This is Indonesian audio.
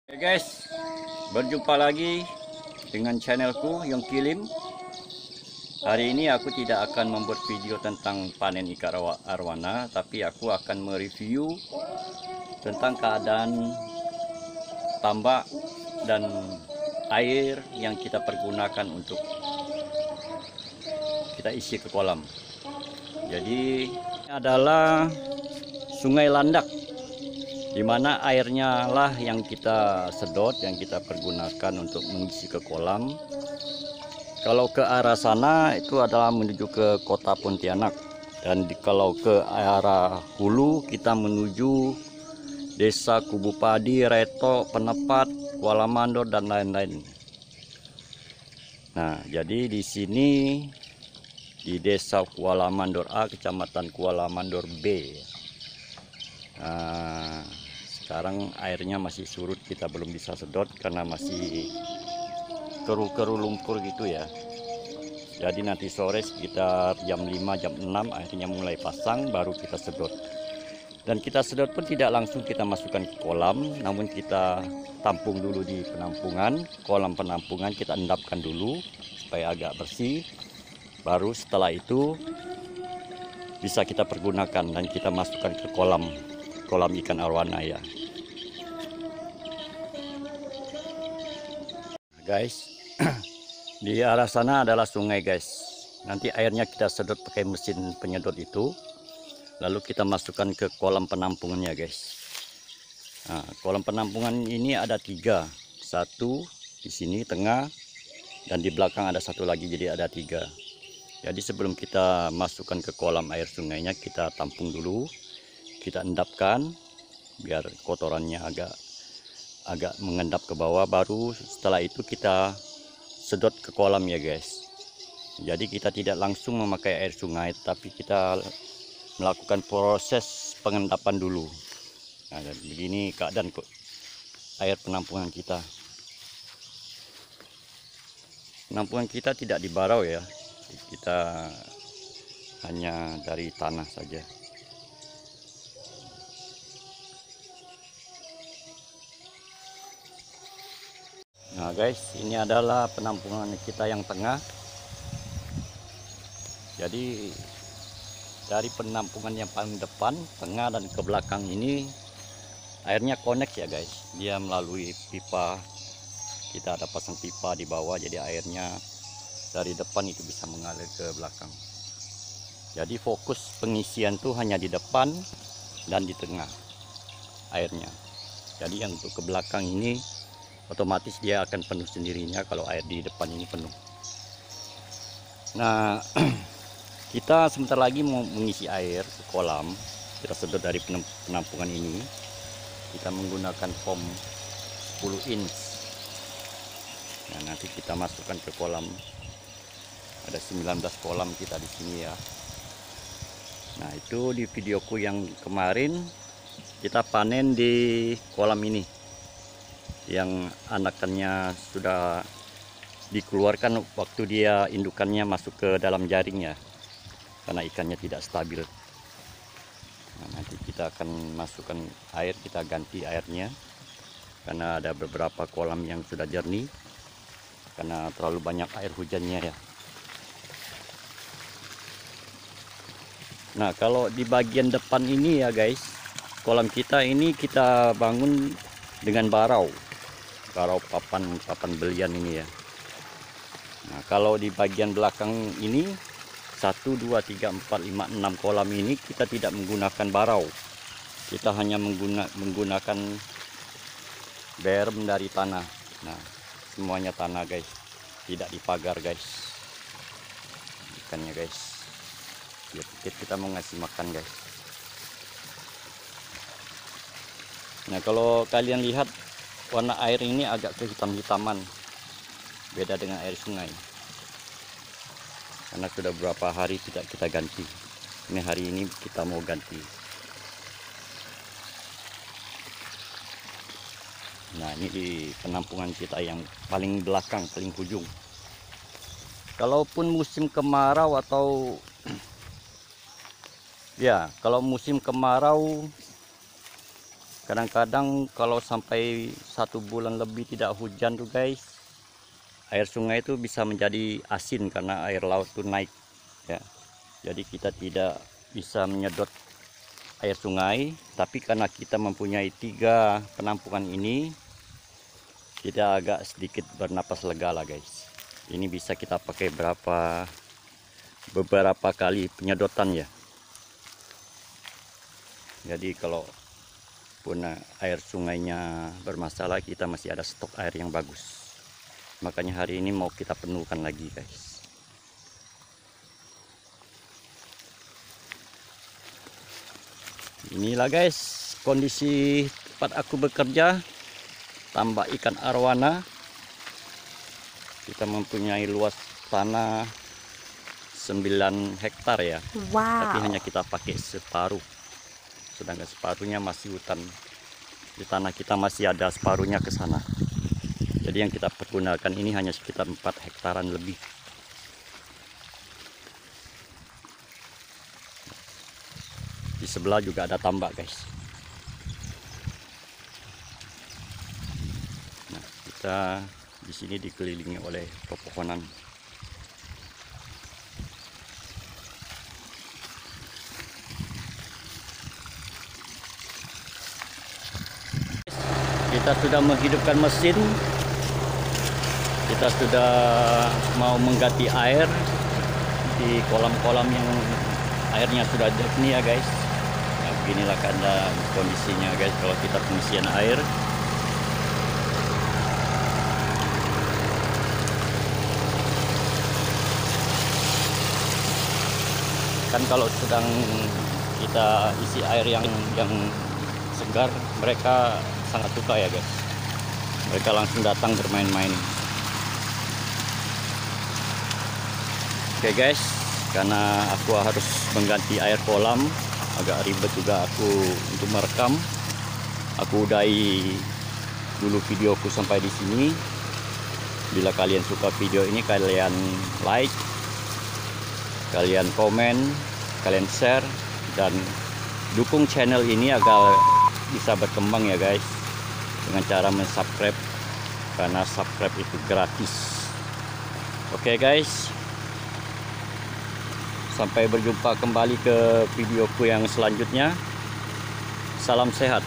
Oke guys, berjumpa lagi dengan channelku Yong Kilim. Hari ini aku tidak akan membuat video tentang panen ikan arwana, tapi aku akan mereview tentang keadaan tambak dan air yang kita pergunakan untuk kita isi ke kolam. Jadi ini adalah Sungai Landak, di mana airnya lah yang kita sedot, yang kita pergunakan untuk mengisi ke kolam. Kalau ke arah sana itu adalah menuju ke kota Pontianak, dan kalau ke arah hulu kita menuju desa Kubu Padi, Reto, Penepat, Kuala Mandor dan lain-lain. Nah, jadi di sini di desa Kuala Mandor A, kecamatan Kuala Mandor B. Nah, sekarang airnya masih surut, kita belum bisa sedot karena masih keru-keru lumpur gitu ya. Jadi nanti sore sekitar jam 5 jam 6 akhirnya mulai pasang, baru kita sedot. Dan kita sedot pun tidak langsung kita masukkan ke kolam, namun kita tampung dulu di penampungan. Kolam penampungan kita endapkan dulu supaya agak bersih. Baru setelah itu bisa kita pergunakan dan kita masukkan ke kolam ikan arwana ya. Guys, di arah sana adalah sungai guys. Nanti airnya kita sedot pakai mesin penyedot itu, lalu kita masukkan ke kolam penampungannya guys. Nah, kolam penampungan ini ada 3, satu di sini tengah dan di belakang ada satu lagi, jadi ada 3. Jadi sebelum kita masukkan ke kolam air sungainya, kita tampung dulu, kita endapkan biar kotorannya agak mengendap ke bawah, baru setelah itu kita sedot ke kolam ya guys. Jadi kita tidak langsung memakai air sungai, tapi kita melakukan proses pengendapan dulu. Nah, dan begini keadaan air penampungan kita. Penampungan kita tidak di barau ya, kita hanya dari tanah saja. Nah guys, ini adalah penampungan kita yang tengah. Jadi dari penampungan yang paling depan, tengah dan ke belakang ini airnya connect ya guys. Dia melalui pipa, kita ada pasang pipa di bawah, jadi airnya dari depan itu bisa mengalir ke belakang. Jadi fokus pengisian tuh hanya di depan dan di tengah airnya. Jadi yang untuk ke belakang ini otomatis dia akan penuh sendirinya kalau air di depan ini penuh. Nah, kita sebentar lagi mau mengisi air ke kolam. Kita sedot dari penampungan ini. Kita menggunakan pom 10 inch. Nah, nanti kita masukkan ke kolam. Ada 19 kolam kita di sini ya. Nah, itu di videoku yang kemarin kita panen di kolam ini, yang anakannya sudah dikeluarkan waktu dia indukannya masuk ke dalam jaring ya, karena ikannya tidak stabil. Nah, nanti kita akan masukkan air, kita ganti airnya karena ada beberapa kolam yang sudah jernih karena terlalu banyak air hujannya ya. Nah, kalau di bagian depan ini ya guys, kolam kita ini kita bangun dengan barau papan belian ini ya. Nah, kalau di bagian belakang ini 1, 2, 3, 4, 5, 6 kolam ini kita tidak menggunakan barau. Kita hanya menggunakan berem dari tanah. Nah, semuanya tanah guys, tidak dipagar guys ikannya guys. Kita mau ngasih makan guys. Nah, kalau kalian lihat warna air ini agak kehitam-hitaman, beda dengan air sungai karena sudah beberapa hari tidak kita ganti. Ini hari ini kita mau ganti. Nah, ini di penampungan kita yang paling belakang, paling ujung. Kalaupun musim kemarau atau ya, kalau musim kemarau Kadang-kadang kalau sampai 1 bulan lebih tidak hujan tuh guys, air sungai itu bisa menjadi asin karena air laut tuh naik ya. Jadi kita tidak bisa menyedot air sungai, tapi karena kita mempunyai 3 penampungan ini, kita agak sedikit bernapas lega lah guys. Ini bisa kita pakai beberapa kali penyedotan ya. Jadi kalau pun air sungainya bermasalah, kita masih ada stok air yang bagus. Makanya hari ini mau kita penuhkan lagi guys. Inilah guys kondisi tempat aku bekerja, tambak ikan arwana. Kita mempunyai luas tanah 9 hektar ya. Tapi hanya kita pakai separuh, sedangkan separuhnya masih hutan. Di tanah kita masih ada separuhnya ke sana. Jadi yang kita pergunakan ini hanya sekitar 4 hektaran lebih. Di sebelah juga ada tambak guys. Nah, kita di sini dikelilingi oleh pepohonan. Kita sudah menghidupkan mesin. Kita sudah mau mengganti air di kolam-kolam yang airnya sudah jernih ya guys. Nah, beginilah keadaan kondisinya guys kalau kita pengisian air. Kan kalau sedang kita isi air yang segar, mereka sangat suka ya guys. Mereka langsung datang bermain-main. Oke guys, karena aku harus mengganti air kolam, agak ribet juga aku untuk merekam. Aku udahi dulu videoku sampai di sini. Bila kalian suka video ini, kalian like, kalian komen, kalian share, dan dukung channel ini agar bisa berkembang ya guys, dengan cara mensubscribe, karena subscribe itu gratis. Oke guys, sampai berjumpa kembali ke videoku yang selanjutnya. Salam sehat.